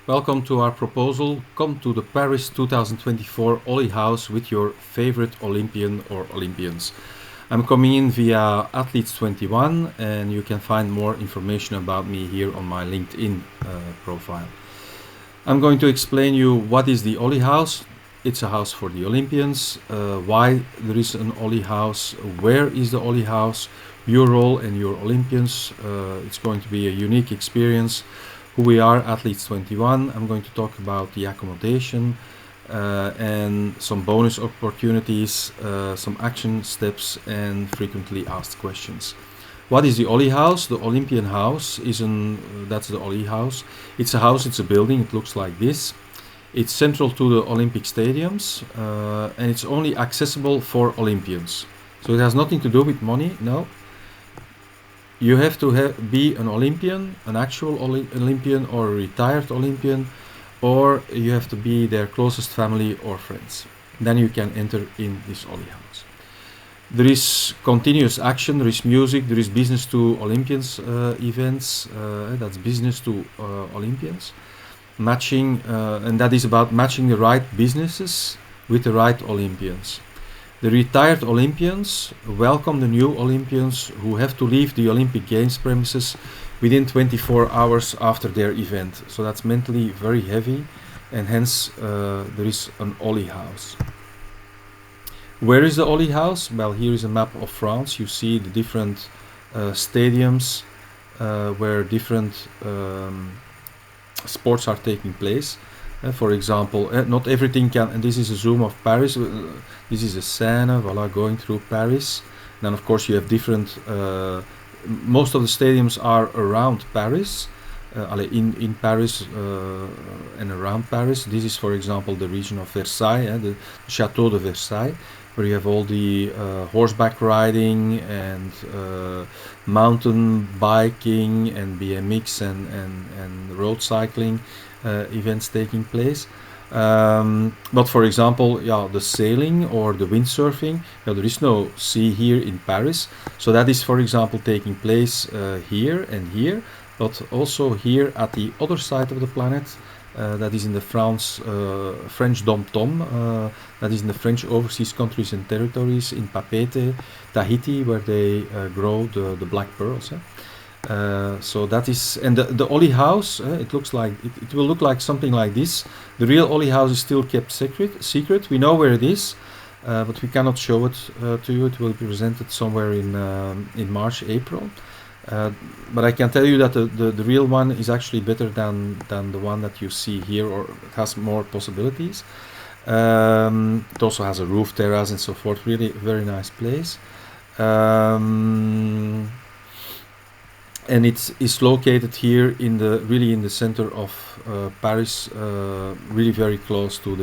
Welcome to our proposal. Come to the Paris 2024 OLY House with your favorite Olympian or Olympians. I'm coming in via Athletes21 and you can find more information about me here on my LinkedIn profile. I'm going to explain you what is the OLY House. It's a house for the Olympians, why there is an OLY House, where is the OLY House, your role and your Olympians. It's going to be a unique experience. Who we are, Athletes21. I'm going to talk about the accommodation and some bonus opportunities, some action steps and frequently asked questions. What is the OLY House? The Olympian House that's the OLY House. It's a house, it's a building, it looks like this. It's central to the Olympic stadiums and it's only accessible for Olympians. So it has nothing to do with money, no. You have to be an Olympian, an actual Olympian or a retired Olympian, or you have to be their closest family or friends. Then you can enter in this OLY House. There is continuous action, there is music, there is business to Olympians events, that's business to Olympians. Matching, and that is about matching the right businesses with the right Olympians. The retired Olympians welcome the new Olympians who have to leave the Olympic Games premises within 24 hours after their event. So that's mentally very heavy, and hence there is an OLY House. Where is the OLY House? Well, here is a map of France. You see the different stadiums where different sports are taking place. For example, not everything can, and this is a zoom of Paris, this is a Seine, voila, going through Paris. Then of course you have different, most of the stadiums are around Paris, in Paris and around Paris. This is for example the region of Versailles, the Château de Versailles, where you have all the horseback riding and mountain biking and BMX and road cycling events taking place. But for example, the sailing or the windsurfing, there is no sea here in Paris. So that is for example taking place here and here, but also here at the other side of the planet. That is in the French Dom-Tom, that is in the French overseas countries and territories, in Papeete, Tahiti, where they grow the black pearls. So that is, and the OLY House, it looks like, it will look like something like this. The real OLY House is still kept secret. We know where it is, but we cannot show it to you. It will be presented somewhere in March, April. But I can tell you that the real one is actually better than the one that you see here, or it has more possibilities. It also has a roof terrace and so forth. Really very nice place. And it is located here really in the center of Paris, really very close to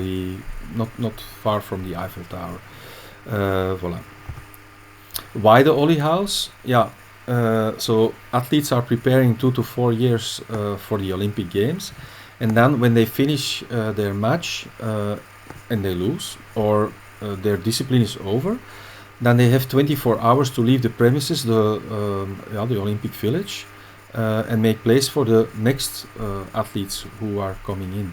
not far from the Eiffel Tower. Voila. Why the OLY House? So athletes are preparing 2 to 4 years for the Olympic Games, and then when they finish their match and they lose, or their discipline is over, then they have 24 hours to leave the premises, the Olympic Village, and make place for the next athletes who are coming in.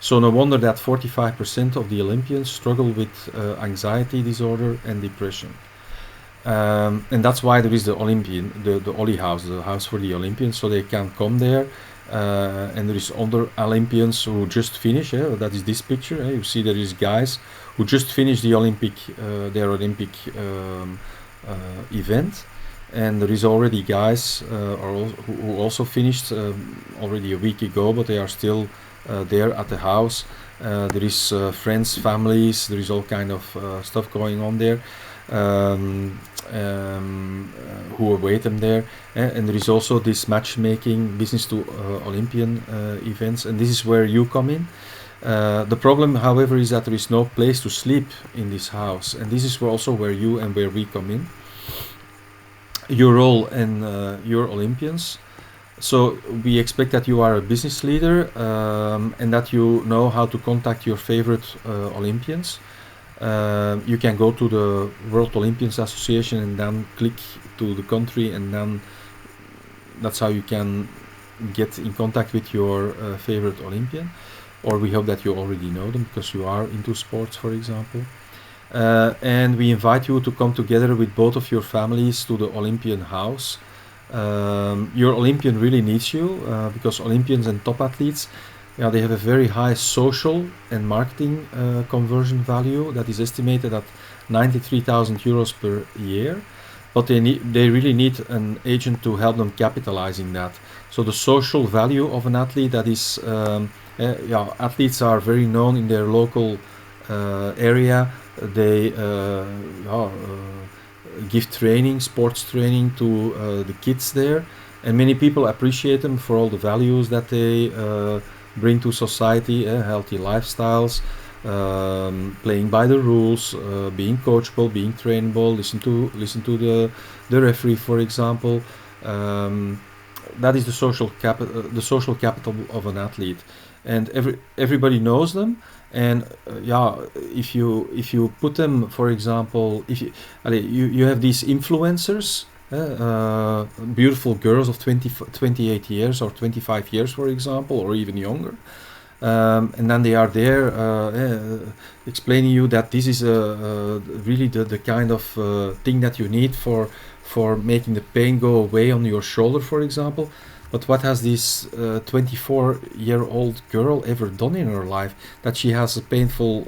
So no wonder that 45% of the Olympians struggle with anxiety disorder and depression. And that's why there is the OLY House, the house for the Olympians, so they can come there. And there is other Olympians who just finished. That is this picture. You see there is guys who just finished their Olympic event, and there is already guys who also finished already a week ago, but they are still there at the house. There is friends, families. There is all kind of stuff going on there. Who await them there, and there is also this matchmaking business to Olympian events, and this is where you come in. The problem, however, is that there is no place to sleep in this house, and this is also where you and where we come in. Your role and your Olympians. So we expect that you are a business leader and that you know how to contact your favorite Olympians. You can go to the World Olympians Association and then click to the country, and then that's how you can get in contact with your favorite Olympian, or we hope that you already know them because you are into sports, for example. And we invite you to come together with both of your families to the Olympian House. Your Olympian really needs you because Olympians and top athletes, yeah, they have a very high social and marketing conversion value that is estimated at 93,000 euros per year. But they really need an agent to help them capitalizing that. So the social value of an athlete, that is, yeah, athletes are very known in their local area. They give training, sports training to the kids there, and many people appreciate them for all the values that they bring to society, healthy lifestyles, playing by the rules, being coachable, being trainable, listen to the referee, for example. That is the social capital of an athlete, and everybody knows them. And yeah, if you put them, for example, if you have these influencers, beautiful girls of 28 years or 25 years, for example, or even younger. And then they are there explaining you that this is really the kind of thing that you need for making the pain go away on your shoulder, for example. But what has this 24-year-old girl ever done in her life that she has a painful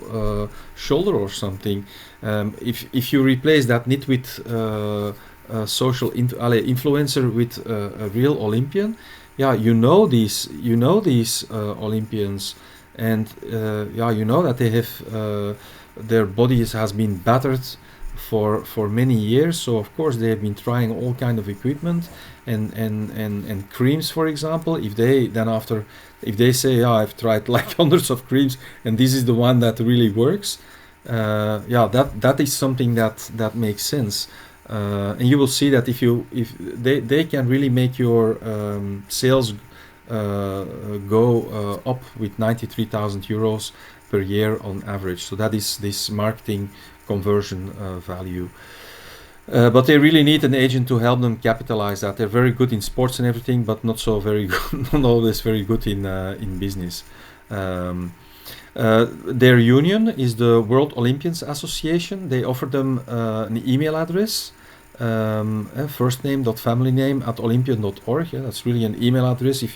shoulder or something? If you replace that nitwit social influencer with a real Olympian, yeah, you know these Olympians, and yeah, you know that they have their bodies has been battered for many years. So of course they have been trying all kind of equipment and creams, for example. If they say, yeah, I've tried like hundreds of creams and this is the one that really works, yeah, that is something that makes sense. And you will see that if they can really make your sales go up with 93,000 euros per year on average. So that is this marketing conversion value. But they really need an agent to help them capitalize that. They're very good in sports and everything, but not so very good, not always very good in business. Their union is the World Olympians Association. They offer them an email address, first name.family name @olympian.org. Yeah, that's really an email address. If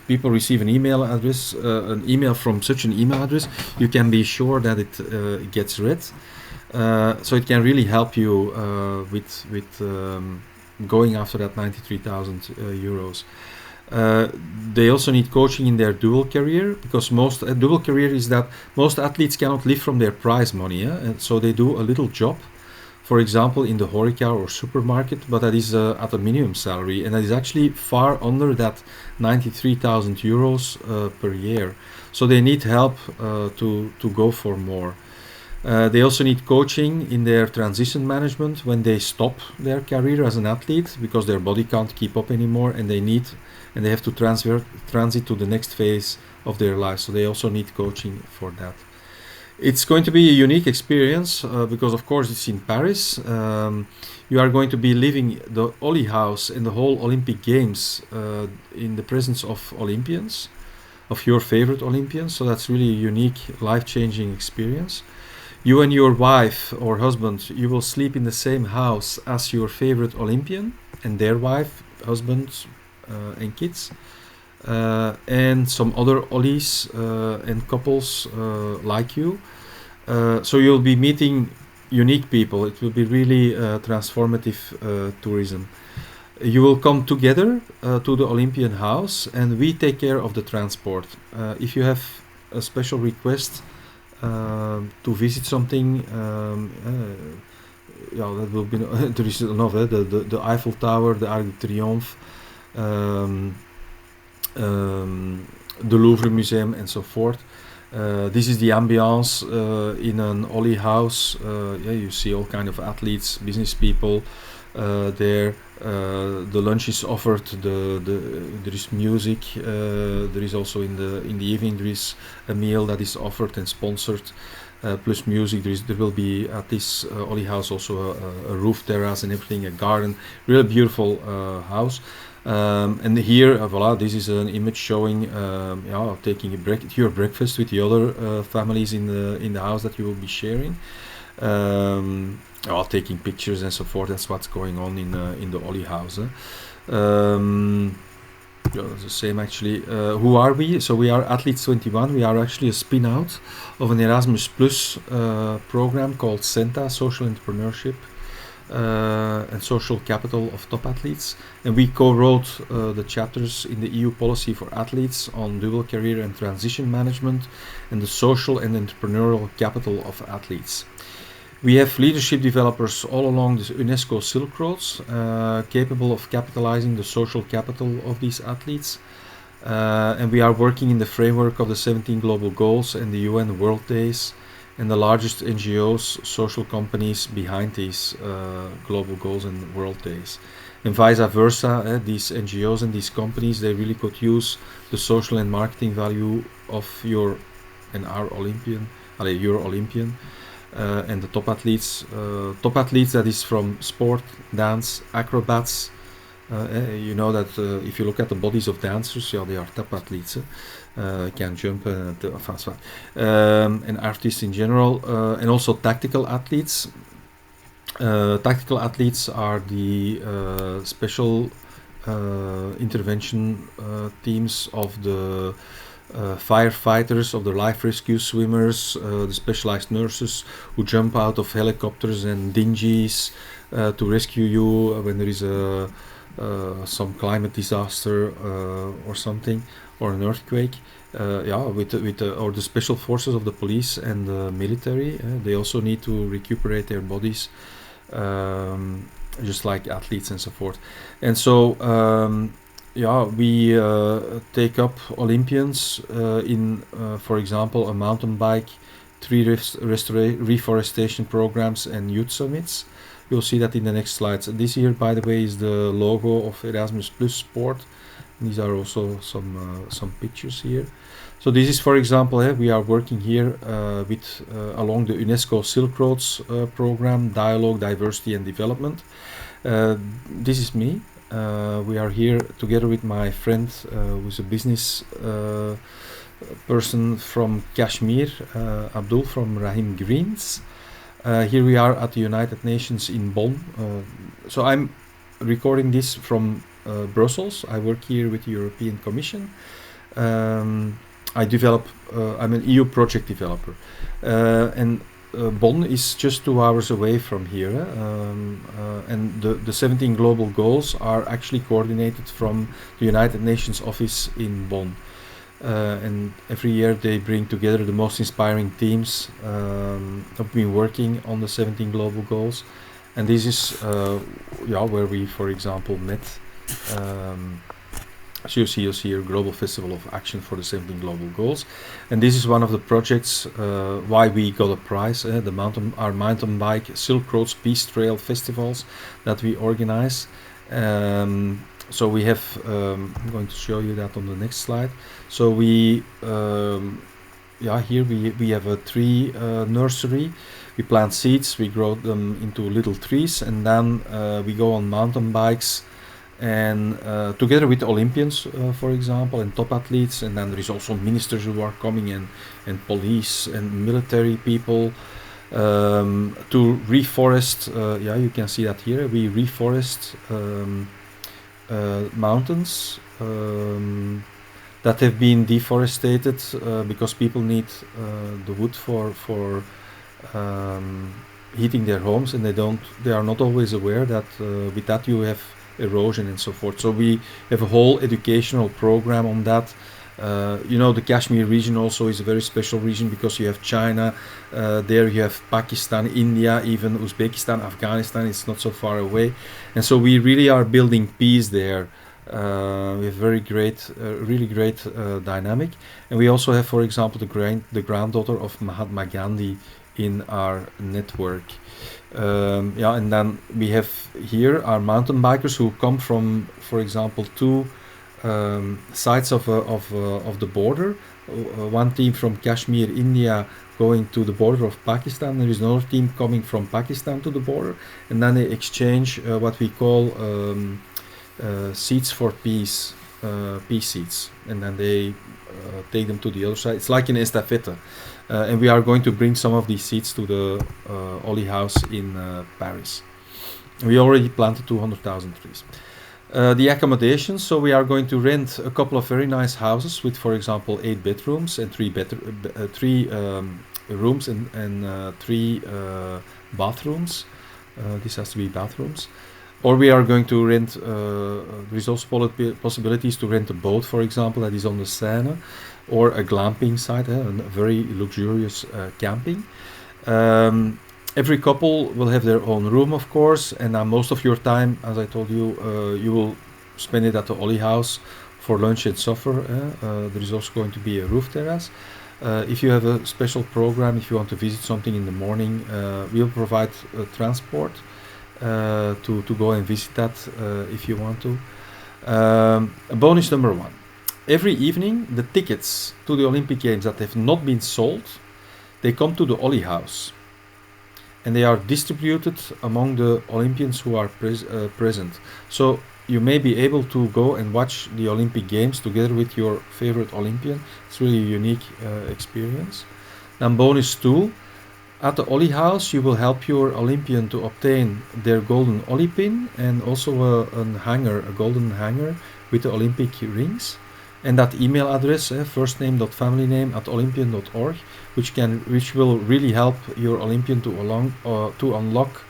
people receive an email address, an email from such an email address, you can be sure that it gets read. So it can really help you with going after that 93,000 euros. They also need coaching in their dual career, because dual career is that most athletes cannot live from their prize money, and so they do a little job, for example, in the HoReCa or supermarket, but that is at a minimum salary, and that is actually far under that 93,000 euros per year. So they need help to go for more. They also need coaching in their transition management when they stop their career as an athlete because their body can't keep up anymore, and they have to transit to the next phase of their life. So they also need coaching for that. It's going to be a unique experience because, of course, it's in Paris. You are going to be living the OLY House and the whole Olympic Games in the presence of Olympians, of your favorite Olympians. So that's really a unique, life-changing experience. You and your wife or husband, you will sleep in the same house as your favorite Olympian and their wife, husband, and kids, and some other Ollies and couples like you. So you'll be meeting unique people. It will be really transformative tourism. You will come together to the Olympian House, and we take care of the transport. If you have a special request to visit something, yeah, that will be there is enough. The Eiffel Tower, the Arc de Triomphe, the Louvre Museum, and so forth. This is the ambience in an OLY House. Yeah, you see all kind of athletes, business people there. The lunch is offered. There is music. There is also in the evening there is a meal that is offered and sponsored. Plus music. There will be at this OLY House also a roof terrace and everything, a garden. Really beautiful house. And here, voila, this is an image showing taking your breakfast with the other families in the house that you will be sharing. Taking pictures and so forth. That's what's going on in the OLY House. It's the same actually. Who are we? So we are Athletes 21. We are actually a spin-out of an Erasmus Plus program called CENTA, Social Entrepreneurship and Social Capital of Top Athletes. And we co-wrote the chapters in the EU policy for athletes on dual career and transition management and the social and entrepreneurial capital of athletes. We have leadership developers all along the UNESCO Silk Roads, capable of capitalizing the social capital of these athletes. And we are working in the framework of the 17 Global Goals and the UN World Days and the largest NGOs, social companies behind these Global Goals and World Days. And vice versa, these NGOs and these companies, they really could use the social and marketing value of your and our Olympian, your Olympian. And the top athletes, that is from sport, dance, acrobats. You know that if you look at the bodies of dancers, they are top athletes. Can jump, and artists in general, and also tactical athletes. Tactical athletes are the special intervention teams of the firefighters, of the life rescue swimmers, the specialized nurses who jump out of helicopters and dinghies to rescue you when there is some climate disaster or something, or an earthquake. Or the special forces of the police and the military. They also need to recuperate their bodies, just like athletes and so forth. And so we take up Olympians in, for example, a mountain bike, tree reforestation programs, and youth summits. You'll see that in the next slides. This here, by the way, is the logo of Erasmus Plus Sport. These are also some pictures here. So this is, for example, we are working here with along the UNESCO Silk Roads program, Dialogue, Diversity and Development. This is me. We are here together with my friend who's a business person from Kashmir, Abdul from Rahim Greens. Here we are at the United Nations in Bonn. So I'm recording this from Brussels. I work here with the European Commission. I'm an EU project developer. And Bonn is just 2 hours away from here. And the 17 global goals are actually coordinated from the United Nations office in Bonn. And every year they bring together the most inspiring teams have been working on the 17 global goals. And this is where we, for example, met. So you see us here, Global Festival of Action for the 17 Global Goals. And this is one of the projects why we got a prize, our mountain bike Silk Roads Peace Trail festivals that we organize. So we have, I'm going to show you that on the next slide. So we, here we have a tree nursery. We plant seeds, we grow them into little trees, and then we go on mountain bikes and together with Olympians, for example, and top athletes, and then there is also ministers who are coming and police and military people to reforest. You can see that here. We reforest mountains that have been deforested because people need the wood for heating their homes, and they are not always aware that with that you have erosion and so forth. So we have a whole educational program on that. The Kashmir region also is a very special region because you have China, there you have Pakistan, India, even Uzbekistan, Afghanistan. It's not so far away, and so we really are building peace there. We have really great dynamic, and we also have, for example, the granddaughter of Mahatma Gandhi in our network. And then we have here our mountain bikers who come from, for example, two sides of the border. One team from Kashmir, India, going to the border of Pakistan. There is another team coming from Pakistan to the border, and then they exchange what we call seats for peace seats, and then they take them to the other side. It's like an estafette. And we are going to bring some of these seats to the OLY House in Paris. We already planted 200,000 trees. The accommodations, so we are going to rent a couple of very nice houses with, for example, 8 bedrooms and 3 rooms and 3 bathrooms. This has to be bathrooms. Or we are going to rent, there is also possibilities to rent a boat, for example, that is on the Seine, or a glamping site, a very luxurious camping. Every couple will have their own room, of course, and most of your time, as I told you, you will spend it at the OLY House for lunch and supper. There is also going to be a roof terrace. If you have a special program, if you want to visit something in the morning, we'll provide transport to go and visit that if you want to. Bonus number 1. Every evening, the tickets to the Olympic Games that have not been sold, they come to the OLY House. And they are distributed among the Olympians who are present. So you may be able to go and watch the Olympic Games together with your favorite Olympian. It's really a unique experience. Then bonus 2, at the OLY House you will help your Olympian to obtain their golden OLY pin and also a golden hanger with the Olympic rings. And that email address, firstname.familyname@olympian.org, which will really help your Olympian to unlock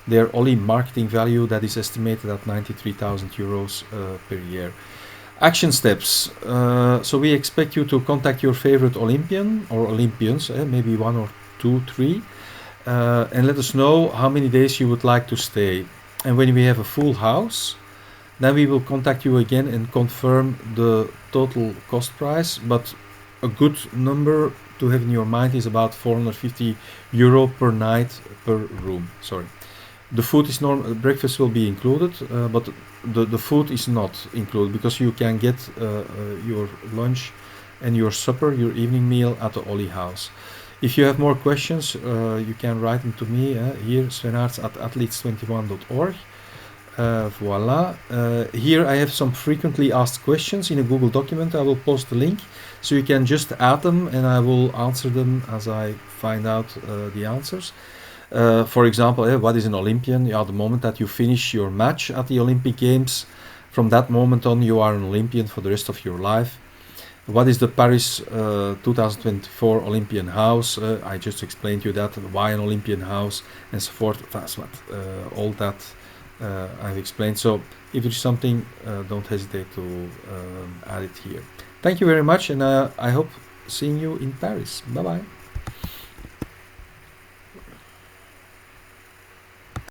their OLY marketing value that is estimated at 93,000 euros per year. Action steps. So we expect you to contact your favorite Olympian or Olympians, maybe 1 or 2, 3, and let us know how many days you would like to stay. And when we have a full house, then we will contact you again and confirm the total cost price, but a good number to have in your mind is about 450 euro per night per room. Sorry. The food is normal, breakfast will be included, but the food is not included because you can get your lunch and your supper, your evening meal at the OLY House. If you have more questions, you can write them to me here, svenaerts@athletes21.org. Voila. Here I have some frequently asked questions in a Google document. I will post the link so you can just add them and I will answer them as I find out the answers. For example, what is an Olympian? The moment that you finish your match at the Olympic Games, from that moment on you are an Olympian for the rest of your life. What is the Paris 2024 Olympian House? I just explained to you that, why an Olympian House and so forth. That's what all that I've explained. So if there's something, don't hesitate to add it here. Thank you very much, and I hope seeing you in Paris. Bye bye.